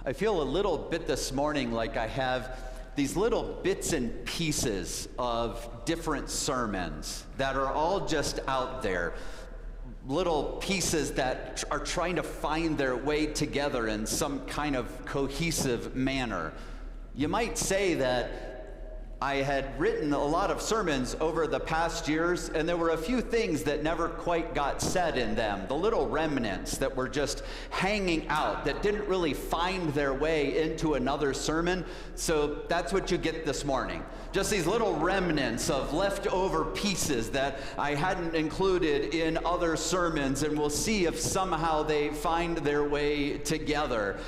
I feel a little bit this morning like I have these little bits and pieces of different sermons that are all just out there. Little pieces that are trying to find their way together in some kind of cohesive manner. You might say that I had written a lot of sermons over the past years, and there were a few things that never quite got said in them. The little remnants that were just hanging out, that didn't really find their way into another sermon. So that's what you get this morning. Just these little remnants of leftover pieces that I hadn't included in other sermons, and we'll see if somehow they find their way together.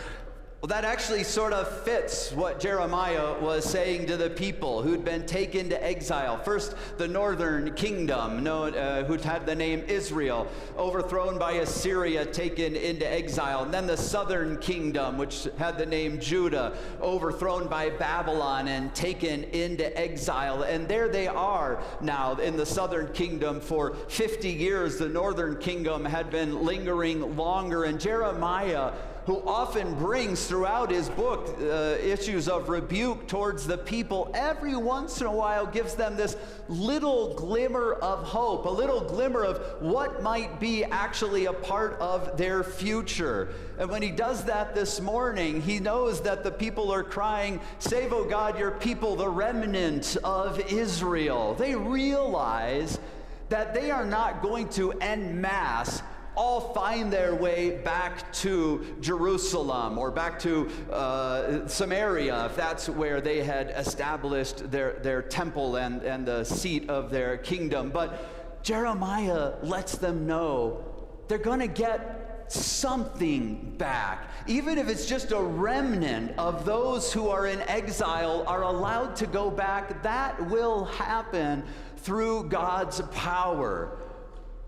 Well, that actually sort of fits what Jeremiah was saying to the people who'd been taken to exile. First, the northern kingdom, who'd had the name Israel, overthrown by Assyria, taken into exile. And then the southern kingdom, which had the name Judah, overthrown by Babylon and taken into exile. And there they are now in the southern kingdom for 50 years. The northern kingdom had been lingering longer. And Jeremiah, who often brings throughout his book issues of rebuke towards the people, every once in a while gives them this little glimmer of hope, a little glimmer of what might be actually a part of their future. And when he does that this morning, he knows that the people are crying, "Save, O God, your people, the remnant of Israel." They realize that they are not going to en masse all find their way back to Jerusalem or back to Samaria, if that's where they had established their temple and the seat of their kingdom. But Jeremiah lets them know they're going to get something back. Even if it's just a remnant of those who are in exile are allowed to go back, that will happen through God's power.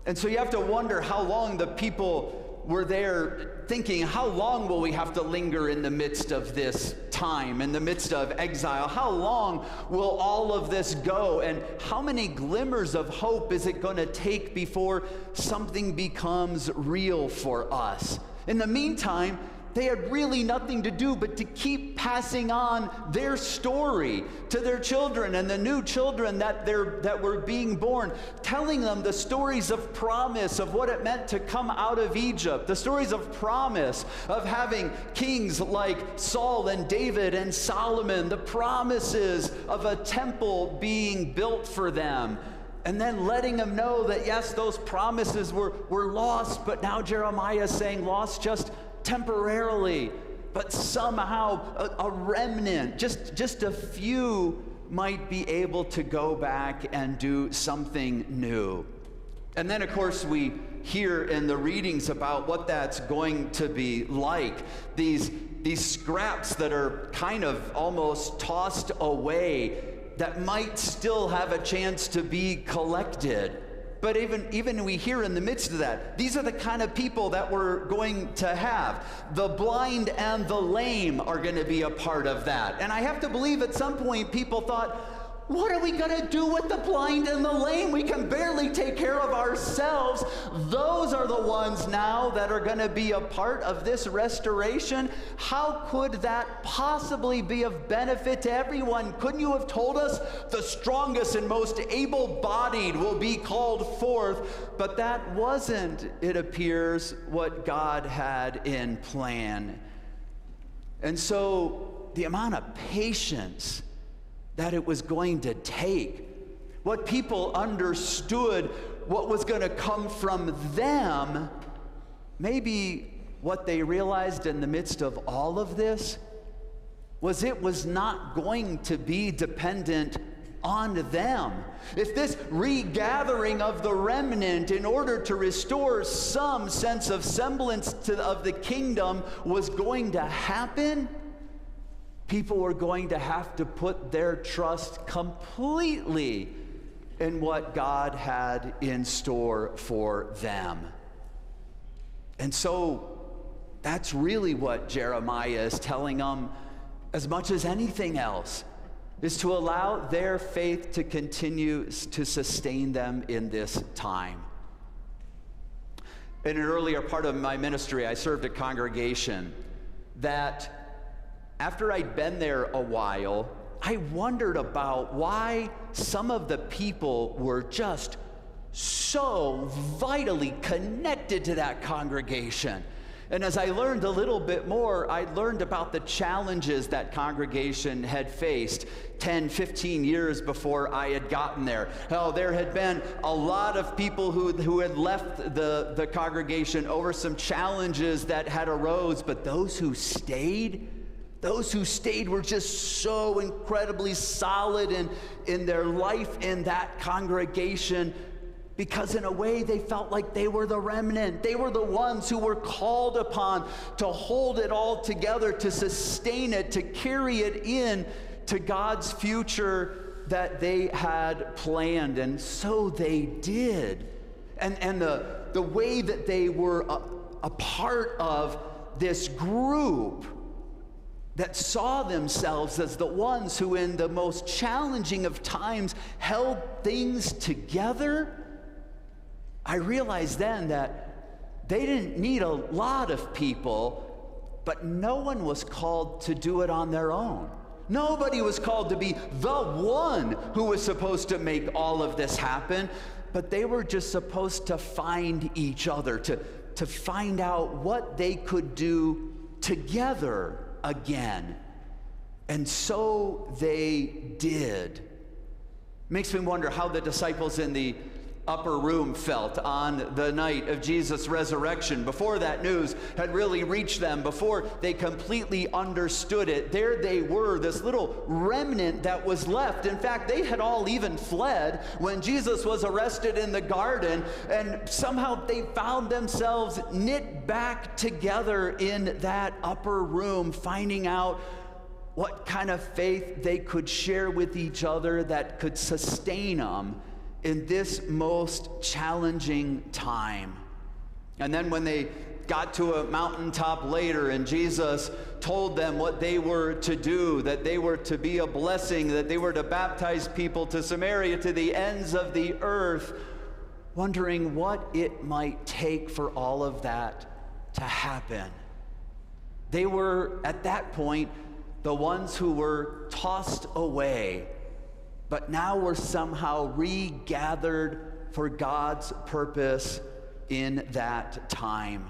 And so you have to wonder how long the people were there thinking, how long will we have to linger in the midst of this time, in the midst of exile? How long will all of this go? And how many glimmers of hope is it going to take before something becomes real for us? In the meantime, they had really nothing to do but to keep passing on their story to their children and the new children that were being born, telling them the stories of promise of what it meant to come out of Egypt, the stories of promise of having kings like Saul and David and Solomon, the promises of a temple being built for them. And then letting them know that, yes, those promises were lost, but now Jeremiah is saying lost just temporarily, but somehow a remnant, just a few might be able to go back and do something new. And then, of course, we hear in the readings about what that's going to be like. These scraps that are kind of almost tossed away that might still have a chance to be collected. But even we hear in the midst of that, these are the kind of people that we're going to have. The blind and the lame are going to be a part of that. And I have to believe at some point people thought, what are we going to do with the blind and the lame? We can barely take care of ourselves. Those are the ones now that are going to be a part of this restoration. How could that possibly be of benefit to everyone? Couldn't you have told us the strongest and most able-bodied will be called forth? But that wasn't, it appears, what God had in plan. And so the amount of patience that it was going to take, what people understood, what was going to come from them, maybe what they realized in the midst of all of this was it was not going to be dependent on them. If this regathering of the remnant in order to restore some sense of semblance of the kingdom was going to happen, people were going to have to put their trust completely in what God had in store for them. And so that's really what Jeremiah is telling them, as much as anything else, is to allow their faith to continue to sustain them in this time. In an earlier part of my ministry, I served a congregation that after I'd been there a while, I wondered about why some of the people were just so vitally connected to that congregation. And as I learned a little bit more, I learned about the challenges that congregation had faced 10, 15 years before I had gotten there. How there had been a lot of people who had left the congregation over some challenges that had arose, but those who stayed were just so incredibly solid in their life in that congregation, because in a way they felt like they were the remnant. They were the ones who were called upon to hold it all together, to sustain it, to carry it in to God's future that they had planned. And so they did. And the way that they were a part of this group that saw themselves as the ones who in the most challenging of times held things together, I realized then that they didn't need a lot of people, but no one was called to do it on their own. Nobody was called to be the one who was supposed to make all of this happen, but they were just supposed to find each other, to find out what they could do together again. And so they did. Makes me wonder how the disciples in the upper room felt on the night of Jesus' resurrection, before that news had really reached them, before they completely understood it. There they were, this little remnant that was left. In fact, they had all even fled when Jesus was arrested in the garden, and somehow they found themselves knit back together in that upper room, finding out what kind of faith they could share with each other that could sustain them in this most challenging time. And then when they got to a mountaintop later and Jesus told them what they were to do, that they were to be a blessing, that they were to baptize people to Samaria, to the ends of the earth, wondering what it might take for all of that to happen. They were, at that point, the ones who were tossed away, but now we're somehow regathered for God's purpose in that time.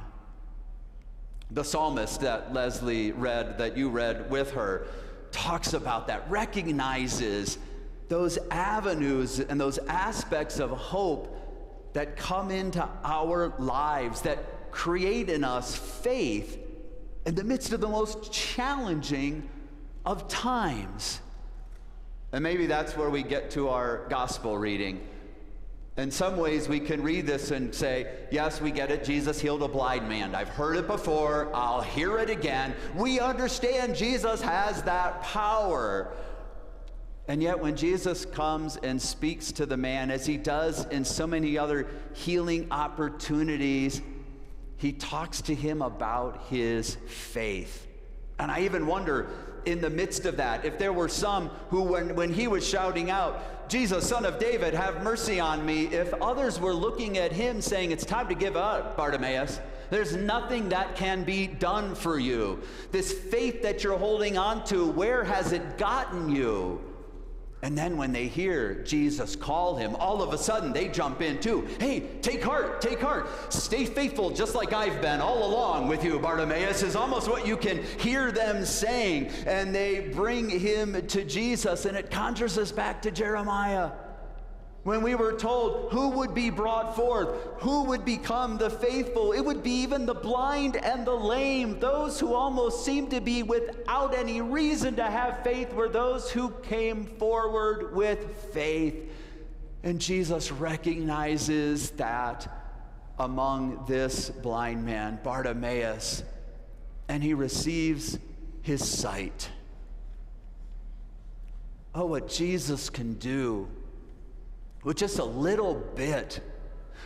The psalmist that Leslie read, that you read with her, talks about that, recognizes those avenues and those aspects of hope that come into our lives, that create in us faith in the midst of the most challenging of times. And maybe that's where we get to our gospel reading. In some ways, we can read this and say, yes, we get it. Jesus healed a blind man. I've heard it before. I'll hear it again. We understand Jesus has that power. And yet when Jesus comes and speaks to the man, as he does in so many other healing opportunities, he talks to him about his faith. And I even wonder, in the midst of that, if there were some who, when he was shouting out, Jesus, Son of David, have mercy on me, if others were looking at him saying, it's time to give up, Bartimaeus. There's nothing that can be done for you. This faith that you're holding on to, where has it gotten you? And then when they hear Jesus call him, all of a sudden they jump in too. Hey, take heart, take heart. Stay faithful just like I've been all along with you, Bartimaeus, is almost what you can hear them saying. And they bring him to Jesus, and it conjures us back to Jeremiah, when we were told who would be brought forth, who would become the faithful. It would be even the blind and the lame. Those who almost seemed to be without any reason to have faith were those who came forward with faith. And Jesus recognizes that among this blind man, Bartimaeus, and he receives his sight. Oh, what Jesus can do with just a little bit,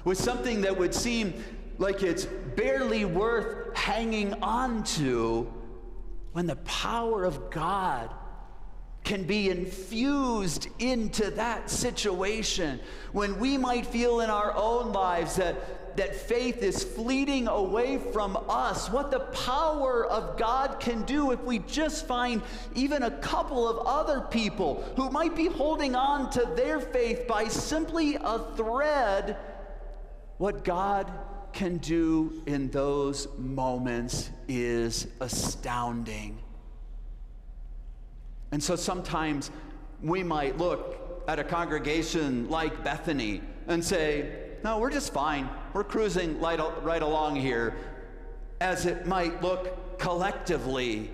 with something that would seem like it's barely worth hanging on to, when the power of God can be infused into that situation, when we might feel in our own lives that that faith is fleeting away from us, what the power of God can do if we just find even a couple of other people who might be holding on to their faith by simply a thread, what God can do in those moments is astounding. And so sometimes we might look at a congregation like Bethany and say, no, we're just fine. We're cruising right along here, as it might look collectively,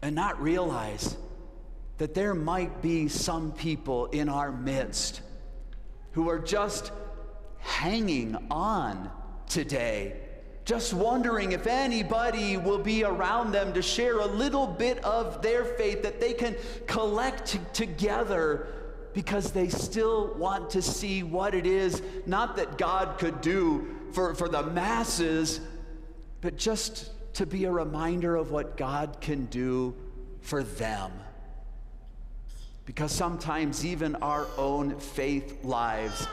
and not realize that there might be some people in our midst who are just hanging on today, just wondering if anybody will be around them to share a little bit of their faith that they can collect together, because they still want to see what it is, not that God could do for the masses, but just to be a reminder of what God can do for them. Because sometimes even our own faith lives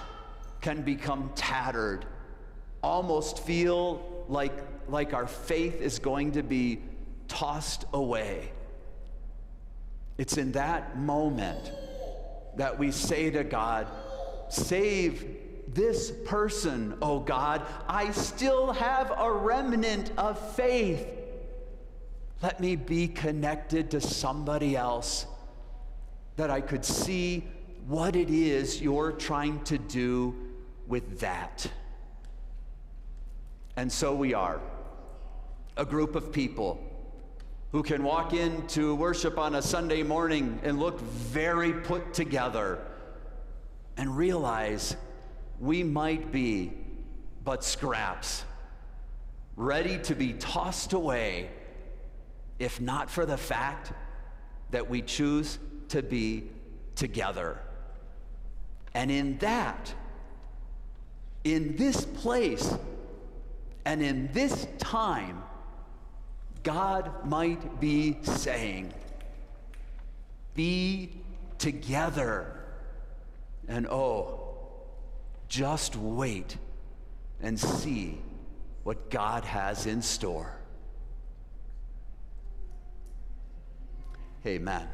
can become tattered, almost feel like our faith is going to be tossed away. It's in that moment that we say to God, save this person, oh God. I still have a remnant of faith. Let me be connected to somebody else, that I could see what it is you're trying to do with that. And so we are a group of people who can walk into worship on a Sunday morning and look very put together and realize we might be but scraps, ready to be tossed away, if not for the fact that we choose to be together. And in that, in this place, and in this time, God might be saying, be together. And just wait and see what God has in store. Amen.